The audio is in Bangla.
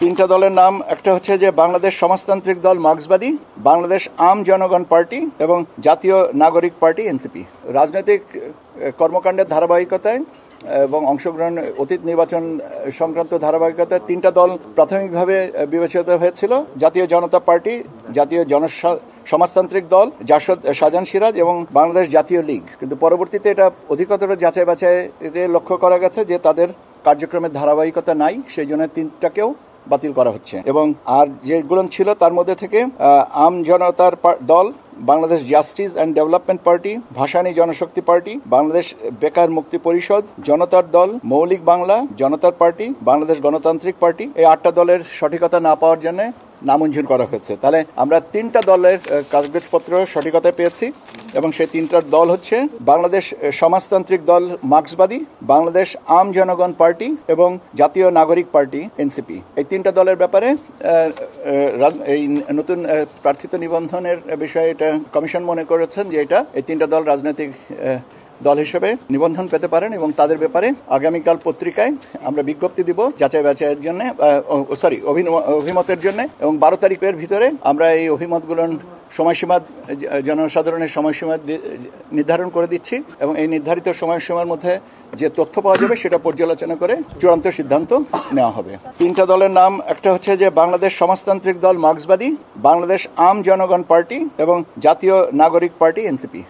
তিনটা দলের নাম একটা হচ্ছে যে বাংলাদেশ সমাজতান্ত্রিক দল মার্ক্সবাদী, বাংলাদেশ আম জনগণ পার্টি এবং জাতীয় নাগরিক পার্টি এনসিপি। রাজনৈতিক কর্মকাণ্ডের ধারাবাহিকতায় এবং অংশগ্রহণ অতীত নির্বাচন সংক্রান্ত ধারাবাহিকতায় তিনটা দল প্রাথমিকভাবে বিবেচিত হয়েছিল: জাতীয় জনতা পার্টি, জাতীয় সমাজতান্ত্রিক দল জাসদ শাহজাহান সিরাজ এবং বাংলাদেশ জাতীয় লীগ। কিন্তু পরবর্তীতে এটা অধিকতর যাচাই বাছাইতে লক্ষ্য করা গেছে যে তাদের কার্যক্রমের ধারাবাহিকতা নাই, সেই জন্য তিনটাকেও বাতিল করা হচ্ছে। এবং আর যেগুলো ছিল তার মধ্যে থেকে আম জনতার দল, বাংলাদেশ জাস্টিস অ্যান্ড ডেভেলপমেন্ট পার্টি, ভাসানী জনশক্তি পার্টি, বাংলাদেশ বেকার মুক্তি পরিষদ, জনতার দল, মৌলিক বাংলা, জনতার পার্টি, বাংলাদেশ গণতান্ত্রিক পার্টি, এই 8টা দলের সঠিকতা না পাওয়ার জন্য নামঞ্জুর করা হয়েছে। তাহলে আমরা 3টা দলের কাগজপত্র সঠিকতা পেয়েছি এবং সেই 3টার দল হচ্ছে বাংলাদেশ সমাজতান্ত্রিক দল মার্ক্সবাদী, বাংলাদেশ আম জনগণ পার্টি এবং জাতীয় নাগরিক পার্টি এনসিপি। এই 3টা দলের ব্যাপারে এই নতুন প্রার্থিত নিবন্ধনের বিষয়ে এটা কমিশন মনে করেছেন যে এই 3টা দল রাজনৈতিক দল হিসেবে নিবন্ধন পেতে পারেন এবং তাদের ব্যাপারে আগামীকাল পত্রিকায় আমরা বিজ্ঞপ্তি দিব যাচাই বাছাইয়ের জন্য, অভিমতের জন্য, এবং 12 তারিখের ভিতরে আমরা এই অভিমতগুলোর সময়সীমা, জনসাধারণের সময়সীমা নির্ধারণ করে দিচ্ছি এবং এই নির্ধারিত সময়সীমার মধ্যে যে তথ্য পাওয়া যাবে সেটা পর্যালোচনা করে চূড়ান্ত সিদ্ধান্ত নেওয়া হবে। 3টা দলের নাম একটা হচ্ছে যে বাংলাদেশ সমাজতান্ত্রিক দল মার্ক্সবাদী, বাংলাদেশ আম জনগণ পার্টি এবং জাতীয় নাগরিক পার্টি এনসিপি।